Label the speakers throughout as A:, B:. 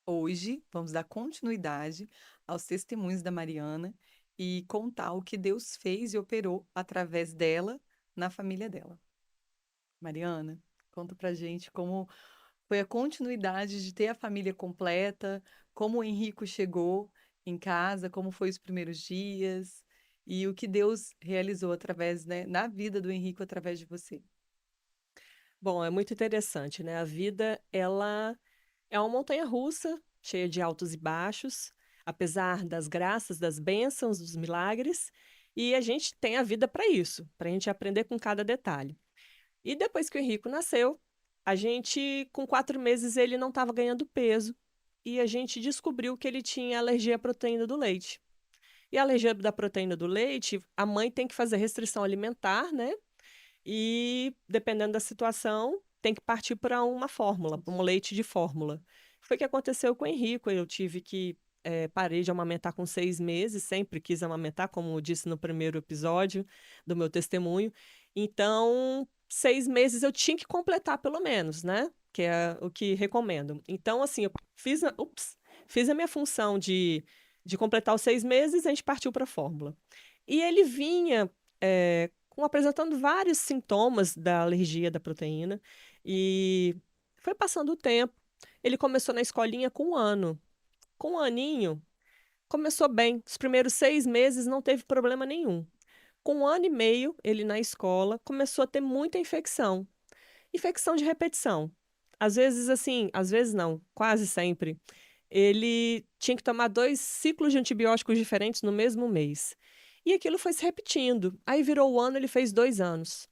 A: Hoje, vamos dar continuidade aos testemunhos da Mariana e contar o que Deus fez e operou através dela na família dela. Mariana, conta pra gente como foi a continuidade de ter a família completa, como o Henrico chegou em casa, como foi os primeiros dias e o que Deus realizou através, né, na vida do Henrico através de você.
B: Bom, é muito interessante, né? A vida, ela é uma montanha-russa, cheia de altos e baixos, apesar das graças, das bênçãos, dos milagres, e a gente tem a vida para isso, para a gente aprender com cada detalhe. E depois que o Henrico nasceu, a gente, com 4 meses, ele não estava ganhando peso, e a gente descobriu que ele tinha alergia à proteína do leite. E a alergia da proteína do leite, a mãe tem que fazer restrição alimentar, né? E, dependendo da situação, tem que partir para uma fórmula, para um leite de fórmula. Foi o que aconteceu com o Henrico. Eu tive que parei de amamentar com 6 meses, sempre quis amamentar, como eu disse no primeiro episódio do meu testemunho. Então, 6 meses eu tinha que completar pelo menos, né? Que é o que recomendo. Então, assim, eu fiz a minha função de completar os 6 meses, a gente partiu para a fórmula. E ele vinha apresentando vários sintomas da alergia da proteína. E foi passando o tempo. Ele começou na escolinha com 1 ano. Com 1 aninho, começou bem. Os primeiros 6 meses não teve problema nenhum. Com 1 ano e meio, ele na escola começou a ter muita infecção. Infecção de repetição. Às vezes, assim, às vezes não, quase sempre. Ele tinha que tomar 2 ciclos de antibióticos diferentes no mesmo mês. E aquilo foi se repetindo. Aí virou o ano, ele fez 2 anos.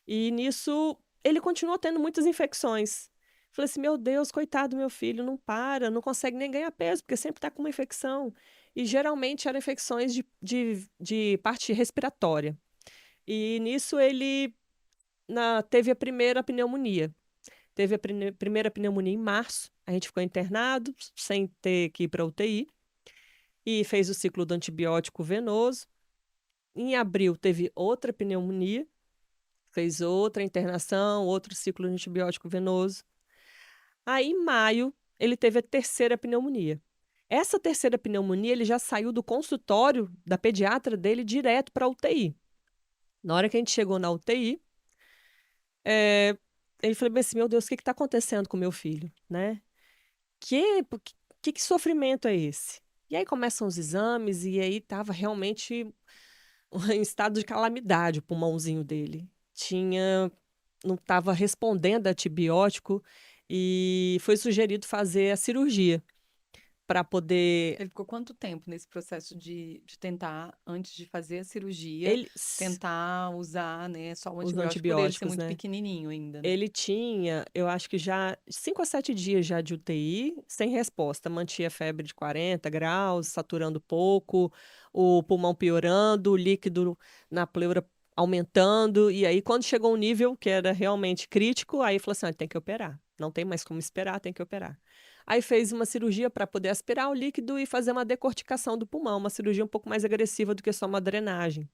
B: E nisso, ele continuou tendo muitas infecções. Falei assim, meu Deus, coitado do meu filho, não para, não consegue nem ganhar peso, porque sempre está com uma infecção. E geralmente eram infecções de parte respiratória. E nisso ele teve a primeira pneumonia. Teve a primeira pneumonia em março, a gente ficou internado, sem ter que ir para UTI, e fez o ciclo do antibiótico venoso. Em abril teve outra pneumonia, fez outra internação, outro ciclo de antibiótico venoso. Aí, em maio, ele teve a terceira pneumonia. Essa terceira pneumonia, ele já saiu do consultório da pediatra dele direto para a UTI. Na hora que a gente chegou na UTI, ele falou bem assim, meu Deus, o que está acontecendo com meu filho, né? Que, que sofrimento é esse? E aí começam os exames e aí estava realmente em estado de calamidade o pulmãozinho dele. Não estava respondendo a antibiótico e foi sugerido fazer a cirurgia para poder.
A: Ele ficou quanto tempo nesse processo de tentar, antes de fazer a cirurgia,
B: Ele,
A: tentar usar, né, só o
B: os
A: antibiótico por ele ser
B: antibióticos,
A: muito
B: né?
A: pequenininho ainda, né?
B: Ele tinha, eu acho que já 5 a 7 dias já de UTI, sem resposta. Mantinha febre de 40 graus, saturando pouco, o pulmão piorando, o líquido na pleura aumentando. E aí, quando chegou um nível que era realmente crítico, aí falou assim: tem que operar. Não tem mais como esperar, tem que operar. Aí fez uma cirurgia para poder aspirar o líquido e fazer uma decorticação do pulmão, uma cirurgia um pouco mais agressiva do que só uma drenagem.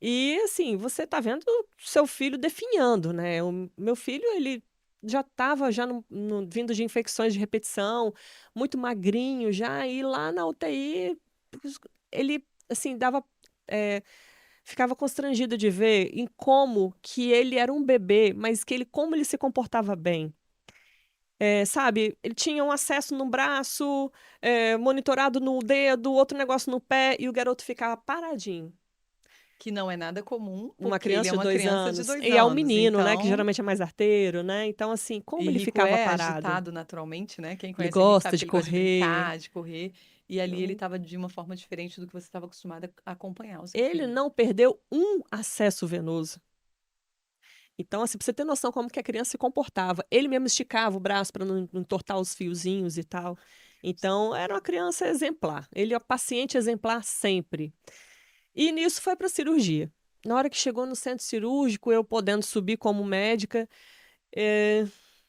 B: E assim, você tá vendo seu filho definhando, né? O meu filho, ele já estava já vindo de infecções de repetição, muito magrinho já, e lá na UTI, ele, assim, eh, ficava constrangido de ver em como que ele era um bebê, mas como ele se comportava bem. Sabe, ele tinha um acesso no braço, monitorado no dedo, outro negócio no pé, e o garoto ficava paradinho.
A: Que não é nada comum,
B: Uma
A: porque ele
B: criança
A: é
B: de
A: uma
B: dois
A: criança de
B: anos.
A: dois
B: E é o
A: anos.
B: menino, né? Que
A: Então,
B: geralmente é mais arteiro, né? Então, assim, como ele
A: Henrico
B: ficava
A: é
B: parado?
A: agitado naturalmente, né? Quem
B: Ele
A: conhece Henrico
B: gosta
A: sabe que
B: de
A: ele gosta de
B: correr.
A: brincar, de correr. E ali ele
B: Então,
A: estava de uma forma diferente do que você estava acostumada a acompanhar o seu
B: ele
A: filho.
B: não perdeu um acesso venoso. Então, assim, pra você ter noção como que a criança se comportava. Ele mesmo esticava o braço para não entortar os fiozinhos e tal. Então, era uma criança exemplar. Ele é um paciente exemplar sempre. E nisso foi para cirurgia. Na hora que chegou no centro cirúrgico, eu podendo subir como médica, É,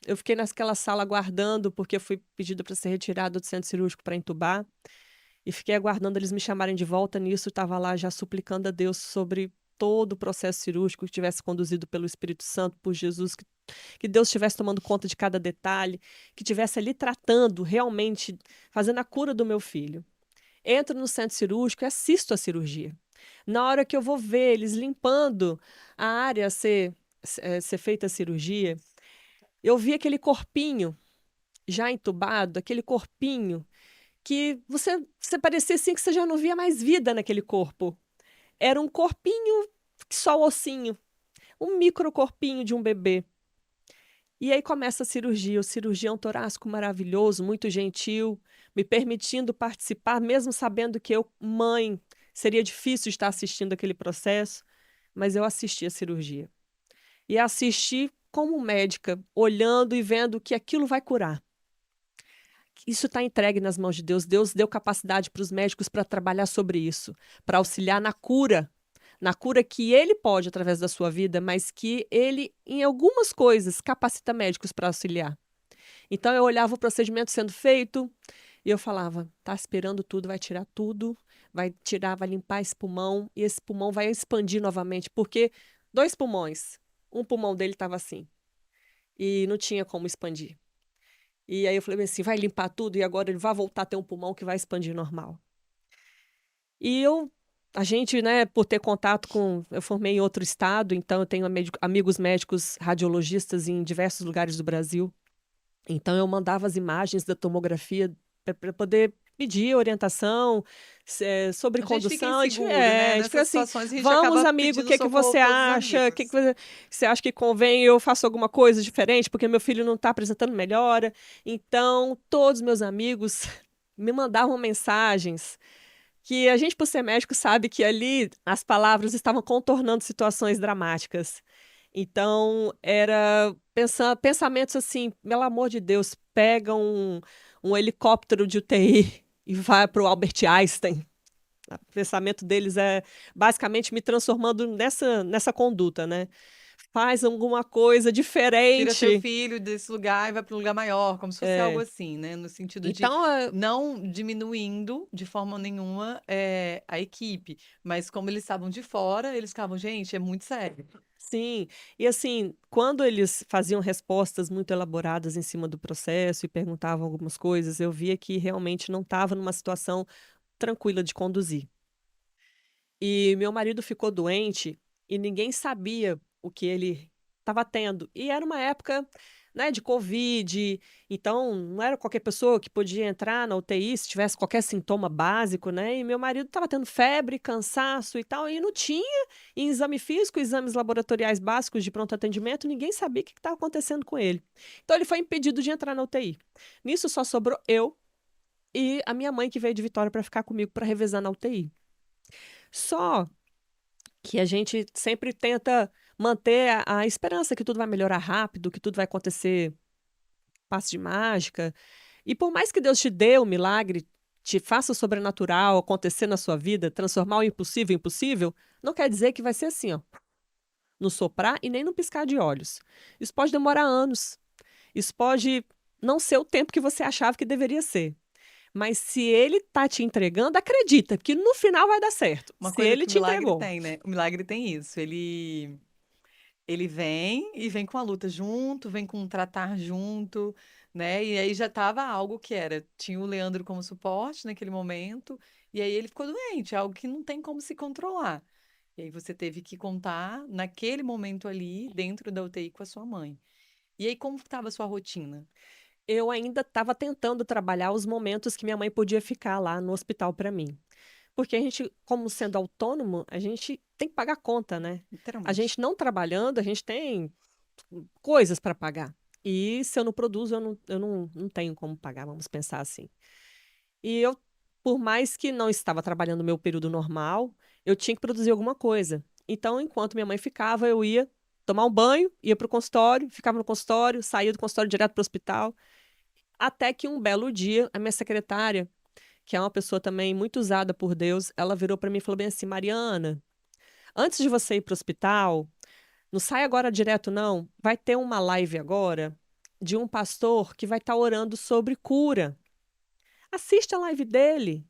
B: eu fiquei naquela sala aguardando, porque eu fui pedida para ser retirada do centro cirúrgico para entubar. E fiquei aguardando eles me chamarem de volta. Nisso, estava lá já suplicando a Deus sobre todo o processo cirúrgico que tivesse conduzido pelo Espírito Santo, por Jesus, que Deus estivesse tomando conta de cada detalhe, que estivesse ali tratando, realmente fazendo a cura do meu filho. Entro no centro cirúrgico e assisto a cirurgia. Na hora que eu vou ver eles limpando a área a ser feita a cirurgia, eu vi aquele corpinho já entubado, aquele corpinho que você parecia assim que você já não via mais vida naquele corpo. Era um corpinho, só o ossinho, um microcorpinho de um bebê. E aí começa a cirurgia, o cirurgião torácico maravilhoso, muito gentil, me permitindo participar, mesmo sabendo que eu, mãe, seria difícil estar assistindo aquele processo, mas eu assisti a cirurgia. E assisti como médica, olhando e vendo que aquilo vai curar. Isso está entregue nas mãos de Deus. Deus deu capacidade para os médicos para trabalhar sobre isso, para auxiliar na cura que ele pode através da sua vida, mas que ele, em algumas coisas, capacita médicos para auxiliar. Então eu olhava o procedimento sendo feito e eu falava, tá esperando tudo, vai tirar tudo, vai tirar, vai limpar esse pulmão e esse pulmão vai expandir novamente, porque 2 pulmões, um pulmão dele estava assim e não tinha como expandir. E aí eu falei assim, vai limpar tudo e agora ele vai voltar a ter um pulmão que vai expandir normal. E a gente, né, por ter contato eu formei em outro estado, então eu tenho amigos médicos radiologistas em diversos lugares do Brasil. Então eu mandava as imagens da tomografia para poder pedir orientação sobre
A: A gente fica
B: condução.
A: inseguro, né?
B: A gente fica
A: Nessas
B: assim,
A: situações a gente
B: vamos,
A: acaba
B: amigo, o
A: pedindo
B: que que
A: socorro
B: você
A: para outros
B: acha? O que
A: amigos.
B: que você acha que convém eu faço alguma coisa diferente porque meu filho não está apresentando melhora? Então, todos meus amigos me mandavam mensagens que a gente, por ser médico, sabe que ali as palavras estavam contornando situações dramáticas. Então, era pensamentos assim, pelo amor de Deus, pega um helicóptero de UTI e vai para o Albert Einstein. O pensamento deles é basicamente me transformando nessa conduta, né? Faz alguma coisa
A: Tira seu
B: diferente.
A: filho desse lugar e vai para um lugar maior, como se fosse algo
B: É.
A: assim, né? No sentido de
B: Então,
A: não diminuindo de forma nenhuma a equipe, mas como eles estavam de fora, eles ficavam, gente, é muito sério.
B: sim, e assim, quando eles faziam respostas muito elaboradas em cima do processo e perguntavam algumas coisas, eu via que realmente não estava numa situação tranquila de conduzir. E meu marido ficou doente e ninguém sabia o que ele estava tendo. E era uma época, né, de Covid, então não era qualquer pessoa que podia entrar na UTI se tivesse qualquer sintoma básico, né? E meu marido estava tendo febre, cansaço e tal, e não tinha em exame físico, exames laboratoriais básicos de pronto atendimento, ninguém sabia o que estava acontecendo com ele. Então ele foi impedido de entrar na UTI. Nisso só sobrou eu e a minha mãe que veio de Vitória para ficar comigo para revezar na UTI. Só que a gente sempre tenta manter a esperança que tudo vai melhorar rápido, que tudo vai acontecer passe de mágica. E por mais que Deus te dê o milagre, te faça o sobrenatural acontecer na sua vida, transformar o impossível em impossível, não quer dizer que vai ser assim, ó, no soprar e nem no piscar de olhos. Isso pode demorar anos. Isso pode não ser o tempo que você achava que deveria ser. Mas se ele tá te entregando, acredita que no final vai dar certo.
A: Uma
B: Se
A: coisa
B: ele
A: que o
B: te
A: milagre
B: entregou.
A: tem, né? O milagre tem isso. Ele vem e vem com a luta junto, vem com um tratar junto, né? E aí já tava algo que era, tinha o Leandro como suporte naquele momento, e aí ele ficou doente, algo que não tem como se controlar. E aí você teve que contar naquele momento ali, dentro da UTI com a sua mãe. E aí como estava a sua rotina?
B: Eu ainda estava tentando trabalhar os momentos que minha mãe podia ficar lá no hospital para mim. Porque a gente, como sendo autônomo, a gente tem que pagar conta, né? A
A: Literalmente.
B: gente não trabalhando, a gente tem coisas para pagar. E se eu não produzo, eu não tenho como pagar, vamos pensar assim. E eu, por mais que não estava trabalhando no meu período normal, eu tinha que produzir alguma coisa. Então, enquanto minha mãe ficava, eu ia tomar um banho, ia para o consultório, ficava no consultório, saía do consultório direto para o hospital. Até que um belo dia, a minha secretária, que é uma pessoa também muito usada por Deus, ela virou para mim e falou bem assim: Mariana, antes de você ir para o hospital, não sai agora direto, não. Vai ter uma live agora de um pastor que vai estar orando sobre cura. Assiste a live dele.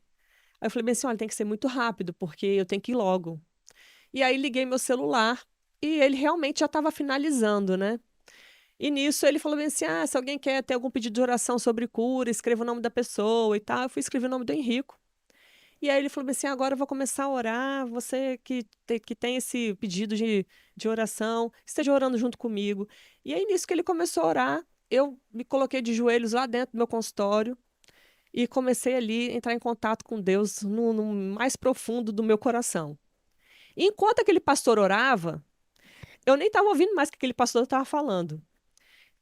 B: Aí eu falei bem assim: olha, tem que ser muito rápido, porque eu tenho que ir logo. E aí liguei meu celular e ele realmente já estava finalizando, né? E nisso ele falou bem assim: ah, se alguém quer ter algum pedido de oração sobre cura, escreva o nome da pessoa e tal. Eu fui escrever o nome do Henrico. E aí ele falou bem assim: agora eu vou começar a orar. Você que tem esse pedido de oração, esteja orando junto comigo. E aí nisso que ele começou a orar, eu me coloquei de joelhos lá dentro do meu consultório e comecei ali a entrar em contato com Deus no mais profundo do meu coração. E enquanto aquele pastor orava, eu nem estava ouvindo mais o que aquele pastor estava falando.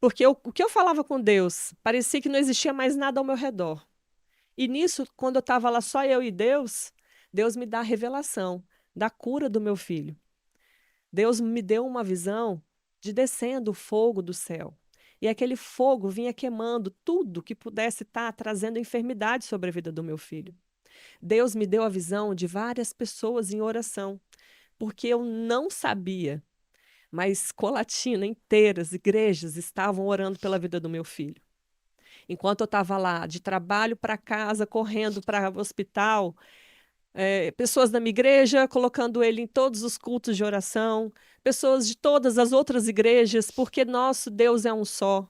B: Porque o que eu falava com Deus, parecia que não existia mais nada ao meu redor. E nisso, quando eu estava lá só eu e Deus, Deus me dá a revelação da cura do meu filho. Deus me deu uma visão de descendo o fogo do céu. E aquele fogo vinha queimando tudo que pudesse estar trazendo enfermidade sobre a vida do meu filho. Deus me deu a visão de várias pessoas em oração, porque eu não sabia, mas Colatina inteiras, igrejas estavam orando pela vida do meu filho. Enquanto eu estava lá de trabalho para casa, correndo para o hospital, pessoas da minha igreja colocando ele em todos os cultos de oração, pessoas de todas as outras igrejas, porque nosso Deus é um só.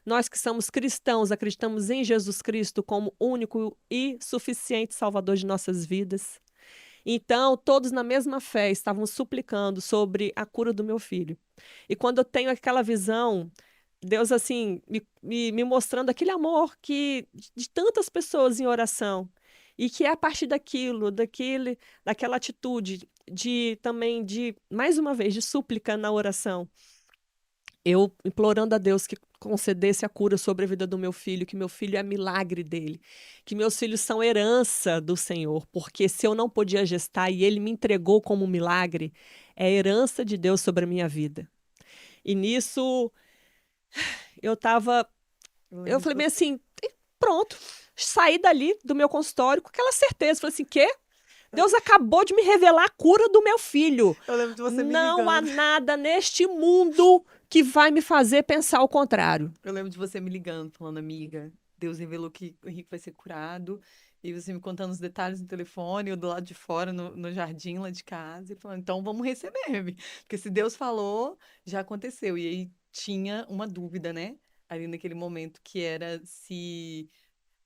B: Nós que somos cristãos, acreditamos em Jesus Cristo como único e suficiente Salvador de nossas vidas. Então, todos na mesma fé estavam suplicando sobre a cura do meu filho. E quando eu tenho aquela visão, Deus assim me mostrando aquele amor que de tantas pessoas em oração e que é a partir daquela atitude de também de mais uma vez de súplica na oração, eu implorando a Deus que concedesse a cura sobre a vida do meu filho, que meu filho é milagre dele, que meus filhos são herança do Senhor, porque se eu não podia gestar e ele me entregou como um milagre, é herança de Deus sobre a minha vida. E nisso eu tava,
A: Eu
B: eu
A: lembro de
B: falei bem
A: você.
B: assim, pronto, saí dali do meu consultório com aquela certeza, falei assim, quê? Deus acabou de me revelar a cura do meu filho.
A: Eu lembro de você me
B: Não há
A: ligando.
B: nada neste mundo que vai me fazer pensar o contrário.
A: Eu lembro de você me ligando, falando, amiga, Deus revelou que o Henrique vai ser curado. E você me contando os detalhes no telefone, eu do lado de fora, no jardim lá de casa, e falando, então vamos receber, porque se Deus falou, já aconteceu. E aí tinha uma dúvida, né? Ali naquele momento, que era se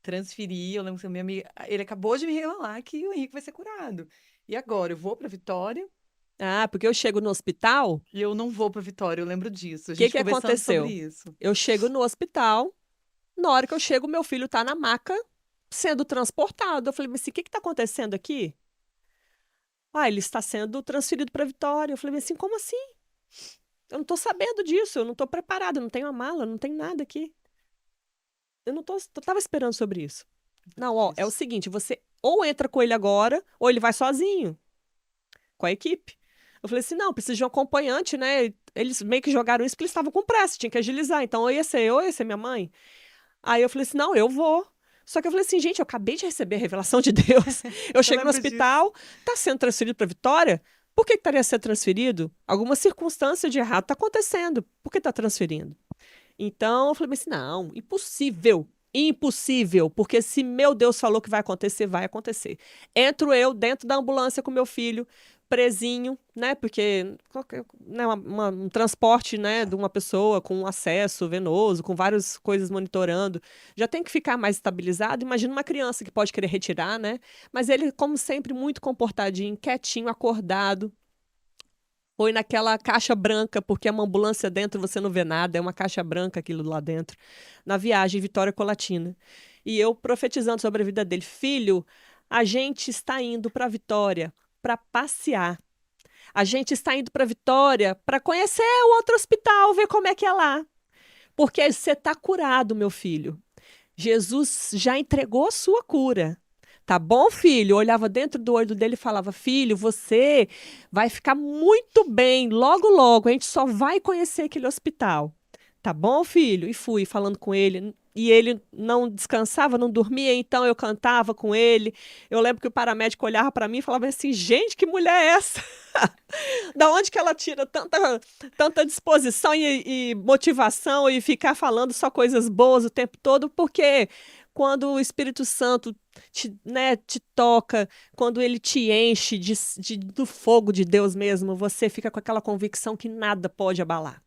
A: transferir. Eu lembro que a minha amiga, ele acabou de me revelar que o Henrique vai ser curado. E agora, eu vou para Vitória
B: Ah, porque eu chego no hospital, o
A: e eu não vou para Vitória, eu lembro disso. A
B: que
A: gente
B: que
A: conversando sobre
B: aconteceu?
A: isso.
B: Eu chego no hospital, na hora que eu chego, meu filho está na maca sendo transportado. Eu falei, mas assim, o que está acontecendo aqui? Ah, ele está sendo transferido para Vitória. Eu falei assim, como assim? Eu não estou sabendo disso, eu não estou preparada, eu não tenho a mala, não tem nada aqui. Eu não estava esperando sobre isso. Não, ó, é o
A: Isso.
B: seguinte, você ou entra com ele agora, ou ele vai sozinho, com a equipe. Eu falei assim, não, precisa de um acompanhante, né? Eles meio que jogaram isso porque eles estavam com pressa, tinha que agilizar. Então, ou ia ser minha mãe. Aí eu falei assim, não, eu vou. Só que eu falei assim, gente, eu acabei de receber a revelação de Deus. Eu
A: Eu
B: chego no
A: lembro disso.
B: hospital, tá sendo transferido para Vitória? Por que estaria sendo transferido? Alguma circunstância de errado está acontecendo. Por que está transferindo? Então eu falei assim, não, impossível. Impossível, porque se meu Deus falou que vai acontecer, vai acontecer. Entro eu dentro da ambulância com meu filho, presinho, né? Porque né, um transporte, né, de uma pessoa com acesso venoso, com várias coisas monitorando, já tem que ficar mais estabilizado. Imagina uma criança que pode querer retirar, né? Mas ele, como sempre, muito comportadinho, quietinho, acordado. Foi naquela caixa branca, porque é uma ambulância dentro, você não vê nada, é uma caixa branca aquilo lá dentro, na viagem Vitória Colatina. E eu profetizando sobre a vida dele, filho, a gente está indo para Vitória para passear. A gente está indo para Vitória para conhecer o outro hospital, ver como é que é lá. Porque você está curado, meu filho. Jesus já entregou a sua cura. Tá bom, filho? Eu olhava dentro do olho dele e falava: Filho, você vai ficar muito bem. Logo, logo, a gente só vai conhecer aquele hospital. Tá bom, filho? E fui falando com ele. E ele não descansava, não dormia, então eu cantava com ele. Eu lembro que o paramédico olhava para mim e falava assim: Gente, que mulher é essa? Da onde que ela tira tanta disposição e motivação e ficar falando só coisas boas o tempo todo? Porque quando o Espírito Santo né, te toca, quando ele te enche do fogo de Deus mesmo, você fica com aquela convicção que nada pode abalar.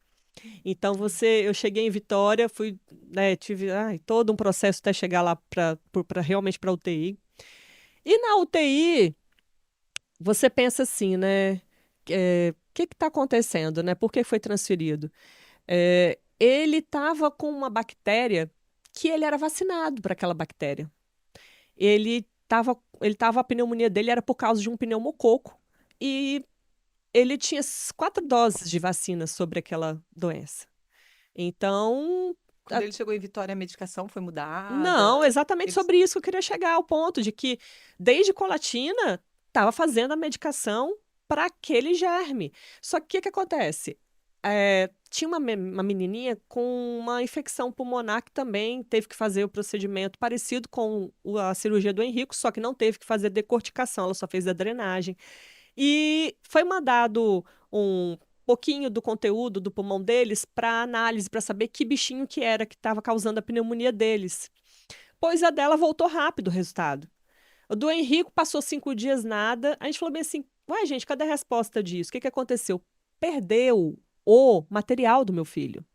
B: Então eu cheguei em Vitória, fui, né, tive todo um processo até chegar lá realmente para UTI. E na UTI, você pensa assim, né? O que está acontecendo, né? Por que foi transferido? Ele estava com uma bactéria que ele era vacinado para aquela bactéria. A pneumonia dele era por causa de um pneumococo e ele tinha 4 doses de vacina sobre aquela doença. Então,
A: Quando ele chegou em Vitória, a medicação foi
B: não,
A: mudada.
B: exatamente
A: Eles...
B: sobre isso que eu queria chegar, ao ponto de que, desde Colatina, estava fazendo a medicação para aquele germe. Só que o que que acontece? Tinha uma menininha com uma infecção pulmonar que também teve que fazer o procedimento parecido com a cirurgia do Henrico, só que não teve que fazer decorticação, ela só fez a drenagem. E foi mandado um pouquinho do conteúdo do pulmão deles para análise, para saber que bichinho que era que estava causando a pneumonia deles. Pois a dela voltou rápido o resultado. O do Henrico passou 5 dias nada. A gente falou bem assim: ué, gente, cadê a resposta disso? O que que aconteceu? Perdeu o material do meu filho.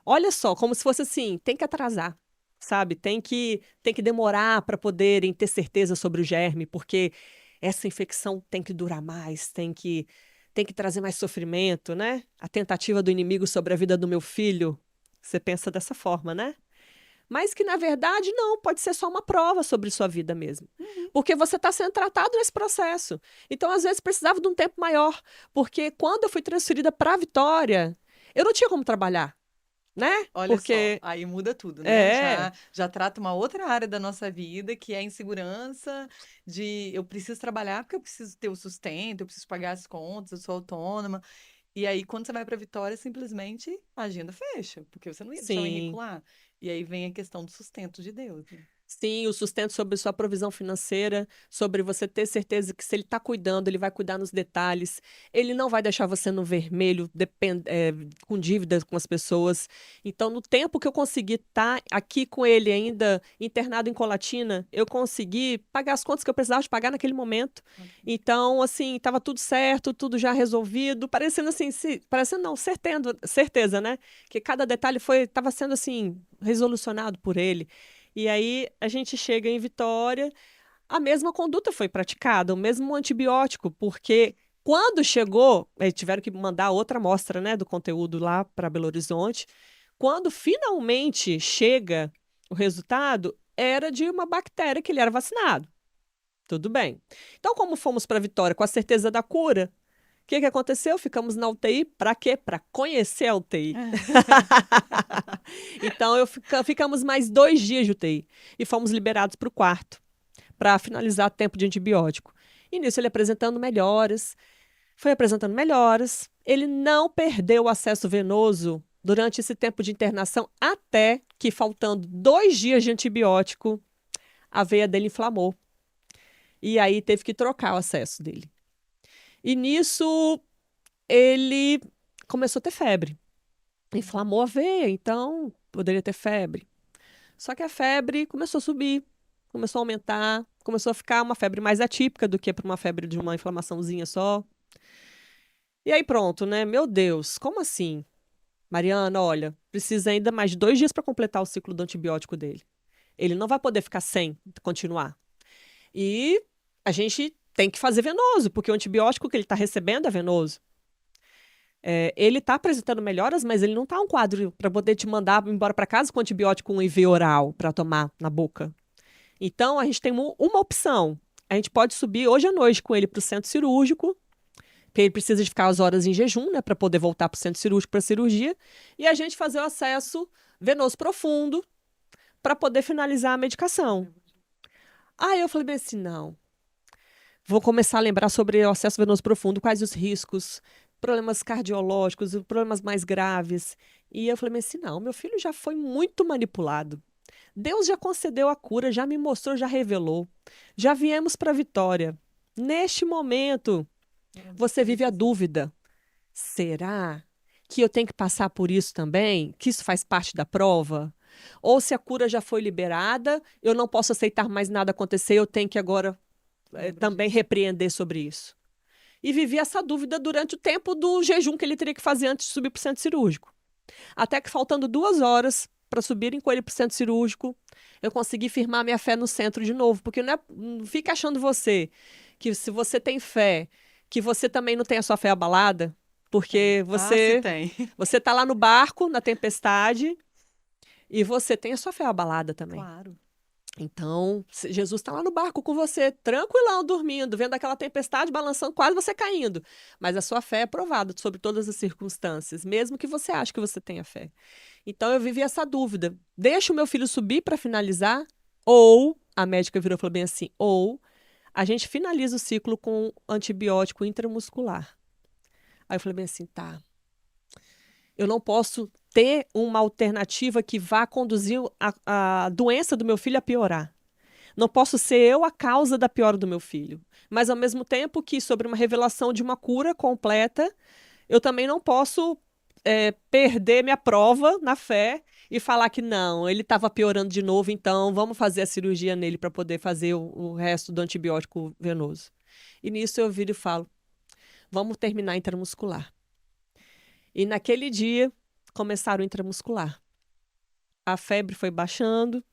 B: Olha só, como se fosse assim: tem que atrasar, sabe? Tem que demorar para poderem ter certeza sobre o germe, porque essa infecção tem que durar mais, tem que trazer mais sofrimento, né? A tentativa do inimigo sobre a vida do meu filho. Você pensa dessa forma, né? Mas que, na verdade, não, pode ser só uma prova sobre sua vida mesmo.
A: Uhum.
B: Porque você está sendo tratado nesse processo. Então, às vezes, precisava de um tempo maior. Porque quando eu fui transferida para Vitória, eu não tinha como trabalhar, né?
A: Olha só,
B: Porque
A: aí muda tudo, né?
B: é,
A: Já trata uma outra área da nossa vida, que é a insegurança de eu preciso trabalhar porque eu preciso ter o sustento, eu preciso pagar as contas, eu sou autônoma. E aí, quando você vai para Vitória, simplesmente a agenda fecha, porque você não ia deixar o Henrique
B: sim.
A: lá. E aí vem a questão do sustento de Deus, né?
B: Sim, o sustento sobre sua provisão financeira, sobre você ter certeza que se ele está cuidando, ele vai cuidar nos detalhes, ele não vai deixar você no vermelho, com dívidas com as pessoas. Então, no tempo que eu consegui estar aqui com ele ainda internado em Colatina, eu consegui pagar as contas que eu precisava de pagar naquele momento. Então, assim, estava tudo certo, tudo já resolvido, parecendo assim, parecendo não, certeza, né? Que cada detalhe estava sendo assim, resolucionado por ele. E aí a gente chega em Vitória, a mesma conduta foi praticada, o mesmo antibiótico, porque quando chegou, tiveram que mandar outra amostra, né, do conteúdo lá para Belo Horizonte. Quando finalmente chega o resultado, era de uma bactéria que ele era vacinado. Tudo bem. Então, como fomos para Vitória com a certeza da cura, o que que aconteceu? Ficamos na UTI para quê? Para conhecer a UTI. Então, ficamos mais 2 dias de UTI e fomos liberados para o quarto para finalizar o tempo de antibiótico. E nisso ele apresentando melhoras, foi apresentando melhoras. Ele não perdeu o acesso venoso durante esse tempo de internação, até que, faltando 2 dias de antibiótico, a veia dele inflamou. E aí teve que trocar o acesso dele. E nisso ele começou a ter febre. Inflamou a veia, então poderia ter febre. Só que a febre começou a subir, começou a aumentar, começou a ficar uma febre mais atípica do que para uma febre de uma inflamaçãozinha só. E aí pronto, né? Meu Deus, como assim? Mariana, olha, precisa ainda mais de 2 dias para completar o ciclo do antibiótico dele. Ele não vai poder ficar sem continuar. E a gente tem que fazer venoso, porque o antibiótico que ele está recebendo é venoso. Ele está apresentando melhoras, mas ele não está um quadro para poder te mandar embora para casa com antibiótico 1 IV oral para tomar na boca. Então, a gente tem uma opção. A gente pode subir hoje à noite com ele para o centro cirúrgico, porque ele precisa de ficar as horas em jejum, né, para poder voltar para o centro cirúrgico para cirurgia, e a gente fazer o acesso venoso profundo para poder finalizar a medicação. Aí eu falei bem assim, não. Vou começar a lembrar sobre o acesso venoso profundo, quais os riscos, problemas cardiológicos, problemas mais graves. E eu falei assim, não, meu filho já foi muito manipulado. Deus já concedeu a cura, já me mostrou, já revelou. Já viemos para a vitória. Neste momento, você vive a dúvida. Será que eu tenho que passar por isso também? Que isso faz parte da prova? ou se a cura já foi liberada, eu não posso aceitar mais nada acontecer, eu tenho que agora
A: Lembro
B: também
A: disso.
B: repreender sobre isso. E vivi essa dúvida durante o tempo do jejum que ele teria que fazer antes de subir para o centro cirúrgico. Até que faltando 2 horas para subirem com ele para o centro cirúrgico, eu consegui firmar minha fé no centro de novo. Porque não fica achando você que se você tem fé, que você também não tem a sua fé abalada,
A: Tem.
B: porque
A: Ah, se
B: você
A: tem.
B: você está lá no barco, na tempestade, e você tem a sua fé abalada também.
A: Claro.
B: Então, Jesus está lá no barco com você, tranquilão, dormindo, vendo aquela tempestade balançando, quase você caindo. Mas a sua fé é provada sobre todas as circunstâncias, mesmo que você ache que você tenha fé. Então, eu vivi essa dúvida. Deixa o meu filho subir para finalizar? Ou, a médica virou e falou bem assim, ou a gente finaliza o ciclo com antibiótico intramuscular. Aí eu falei bem assim, tá. Eu não posso ter uma alternativa que vá conduzir a doença do meu filho a piorar. Não posso ser eu a causa da piora do meu filho. Mas, ao mesmo tempo que, sobre uma revelação de uma cura completa, eu também não posso perder minha prova na fé e falar que não, ele estava piorando de novo, então vamos fazer a cirurgia nele para poder fazer o resto do antibiótico venoso. E nisso eu viro e falo, vamos terminar intramuscular. E naquele dia, começaram o intramuscular. A febre foi baixando,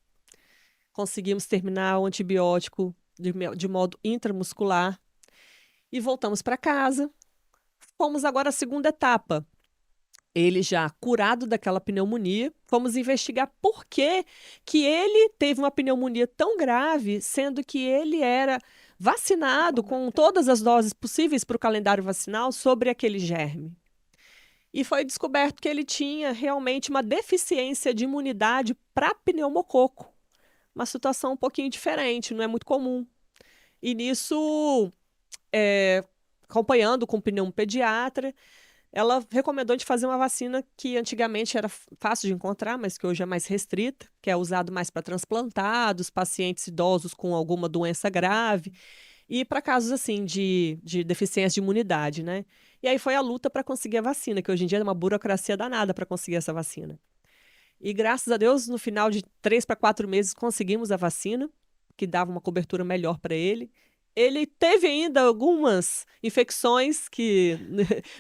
B: conseguimos terminar o antibiótico de modo intramuscular e voltamos para casa. Fomos agora à segunda etapa. Ele já curado daquela pneumonia, fomos investigar por que que ele teve uma pneumonia tão grave, sendo que ele era vacinado com todas as doses possíveis para o calendário vacinal sobre aquele germe. E foi descoberto que ele tinha realmente uma deficiência de imunidade para pneumococo. Uma situação um pouquinho diferente, não é muito comum. E nisso, acompanhando com o pneumopediatra, ela recomendou de fazer uma vacina que antigamente era fácil de encontrar, mas que hoje é mais restrita, que é usado mais para transplantados, pacientes idosos com alguma doença grave e para casos assim de deficiência de imunidade, né? E aí foi a luta para conseguir a vacina, que hoje em dia é uma burocracia danada para conseguir essa vacina. E graças a Deus, no final de 3 para 4 meses, conseguimos a vacina, que dava uma cobertura melhor para ele. Ele teve ainda algumas infecções que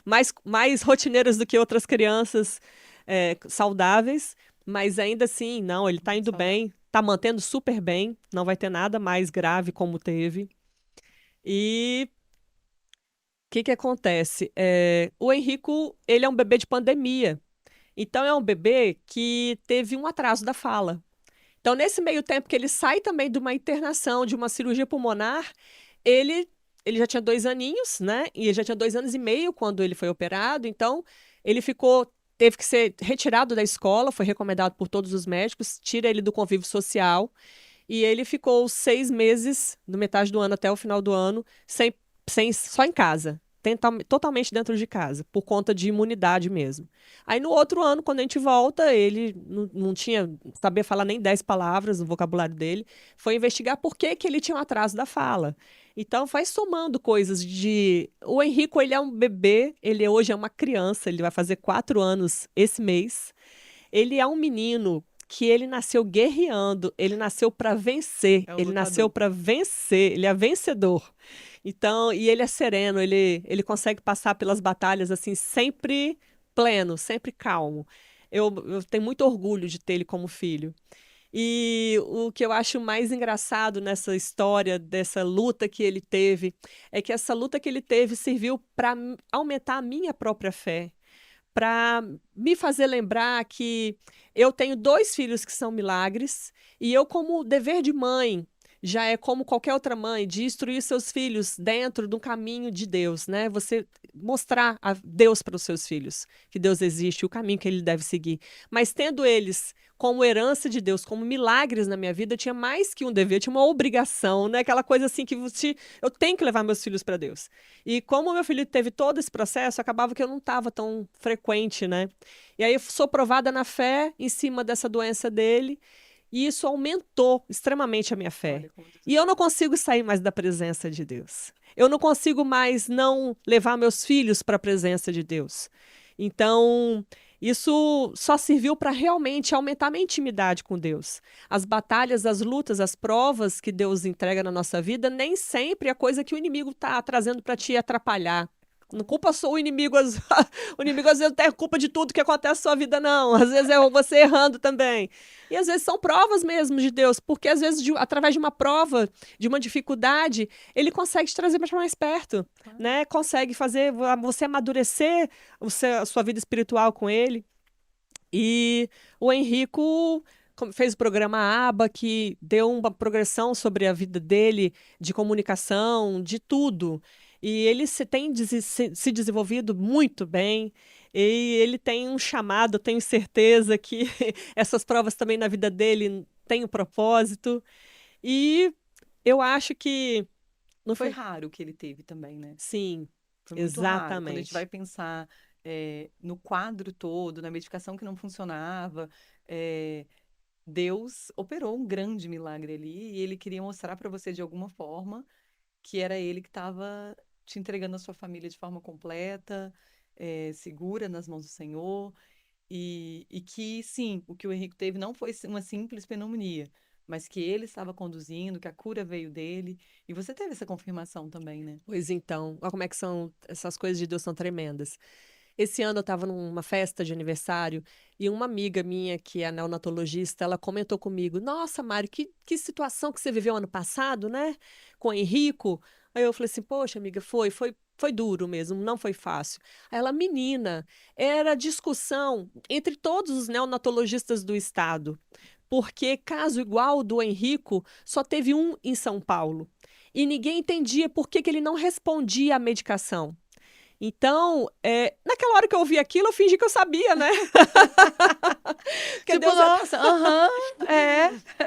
B: mais rotineiras do que outras crianças saudáveis, mas ainda assim, não, ele está indo bem, está mantendo super bem, não vai ter nada mais grave como teve. E o que acontece? O Henrico, ele é um bebê de pandemia. Então, é um bebê que teve um atraso da fala. Então, nesse meio tempo que ele sai também de uma internação, de uma cirurgia pulmonar, ele, ele já tinha 2 aninhos, né? E ele já tinha 2 anos e meio quando ele foi operado. Então, ele teve que ser retirado da escola, foi recomendado por todos os médicos, tira ele do convívio social. E ele ficou 6 meses, do metade do ano até o final do ano, só em casa. Totalmente dentro de casa, por conta de imunidade mesmo. Aí no outro ano, quando a gente volta, ele não tinha, sabia falar nem 10 palavras no vocabulário dele, foi investigar por que que ele tinha um atraso da fala. Então, vai somando coisas de... O Henrico, ele é um bebê, ele hoje é uma criança, ele vai fazer 4 anos esse mês. Ele é um menino que ele nasceu guerreando, ele nasceu para vencer,
A: É o
B: ele nasceu
A: lutador.
B: para vencer, ele é vencedor. Então, e ele é sereno, ele consegue passar pelas batalhas assim, sempre pleno, sempre calmo. Eu tenho muito orgulho de ter ele como filho. E o que eu acho mais engraçado nessa história, dessa luta que ele teve, é que essa luta que ele teve serviu para aumentar a minha própria fé, para me fazer lembrar que eu tenho 2 filhos que são milagres e eu, como dever de mãe, já é como qualquer outra mãe, de instruir seus filhos dentro do caminho de Deus, né? Você mostrar a Deus para os seus filhos, que Deus existe, o caminho que ele deve seguir. Mas tendo eles como herança de Deus, como milagres na minha vida, eu tinha mais que um dever, eu tinha uma obrigação, né? Aquela coisa assim que eu tenho que levar meus filhos para Deus. E como meu filho teve todo esse processo, acabava que eu não estava tão frequente, né? E aí eu sou provada na fé em cima dessa doença dele, e isso aumentou extremamente a minha fé.
A: Olha como Deus
B: E eu não consigo sair mais da presença de Deus. Eu não consigo mais não levar meus filhos para a presença de Deus. Então, Isso só serviu para realmente aumentar a minha intimidade com Deus. As batalhas, as lutas, as provas que Deus entrega na nossa vida, nem sempre é coisa que o inimigo está trazendo para te atrapalhar. Não culpa só o inimigo, o inimigo às vezes não tem culpa de tudo que acontece na sua vida, não. Às vezes é você errando também. E às vezes são provas mesmo de Deus, porque às vezes, através de uma prova, de uma dificuldade, ele consegue te trazer para mais perto, né? Consegue fazer você amadurecer a sua vida espiritual com ele. E o Henrico fez o programa ABA, que deu uma progressão sobre a vida dele, de comunicação, de tudo. E ele tem se desenvolvido muito bem. E ele tem um chamado, eu tenho certeza que essas provas também na vida dele têm um propósito. E eu acho que não
A: Foi
B: foi.
A: raro o que ele teve também, né?
B: Sim,
A: Foi muito raro. Quando a gente vai
B: exatamente.
A: pensar no quadro todo, na medicação que não funcionava, eh, Deus operou um grande milagre ali e ele queria mostrar para você de alguma forma que era ele que estava te entregando a sua família de forma completa, segura nas mãos do Senhor. E que, sim, o que o Henrique teve não foi uma simples pneumonia, mas que ele estava conduzindo, que a cura veio dele. E você teve essa confirmação também, né?
B: Pois então, olha como é que são, essas coisas de Deus são tremendas. Esse ano eu estava numa festa de aniversário e uma amiga minha, que é neonatologista, ela comentou comigo: Nossa, Mário, que situação que você viveu ano passado, né? Com o Henrico. Aí eu falei assim: Poxa, amiga, foi duro mesmo, não foi fácil. Aí ela, menina, era discussão entre todos os neonatologistas do estado, porque caso igual o do Henrico só teve um em São Paulo. E ninguém entendia por que ele não respondia à medicação. Então, naquela hora que eu ouvi aquilo, eu fingi que eu sabia, né? Porque
A: Tipo, nossa, aham,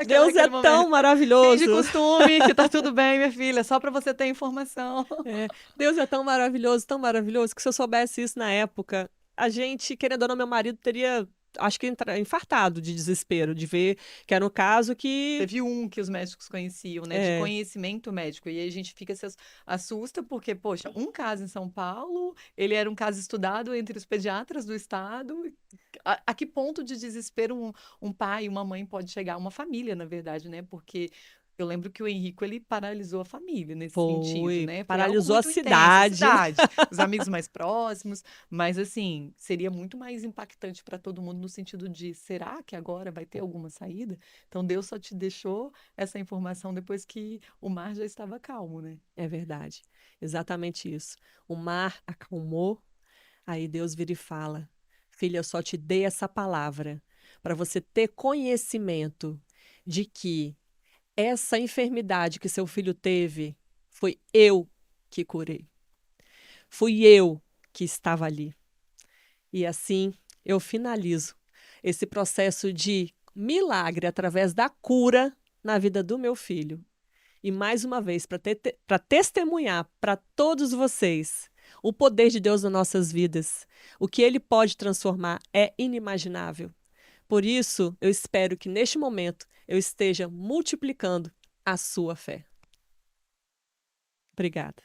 B: Deus é
A: aquele
B: tão
A: momento. Finge
B: maravilhoso.
A: costume, que tá tudo bem, minha filha, só para você ter informação.
B: É, Deus é tão maravilhoso, que se eu soubesse isso na época, a gente, querendo ou não, meu marido teria, acho que, infartado de desespero, de ver que era um caso que.
A: Teve um que os médicos conheciam, né, de
B: É,
A: conhecimento médico. E aí a gente fica se assusta porque, poxa, um caso em São Paulo, ele era um caso estudado entre os pediatras do estado. A que ponto de desespero um pai e uma mãe pode chegar, uma família, na verdade, né? Porque eu lembro que o Henrico, ele paralisou a família nesse sentido, né? Foi algo
B: paralisou a
A: muito intenso, a
B: cidade.
A: cidade, os amigos mais próximos, mas assim, seria muito mais impactante para todo mundo no sentido de, será que agora vai ter alguma saída? Então Deus só te deixou essa informação depois que o mar já estava calmo, né?
B: É verdade, exatamente isso. O mar acalmou. Aí Deus vira e fala: Filha, eu só te dei essa palavra para você ter conhecimento de que essa enfermidade que seu filho teve foi eu que curei. Fui eu que estava ali. E assim eu finalizo esse processo de milagre através da cura na vida do meu filho. E mais uma vez, para testemunhar para todos vocês o poder de Deus nas nossas vidas, o que ele pode transformar é inimaginável. Por isso, eu espero que neste momento eu esteja multiplicando a sua fé. Obrigada.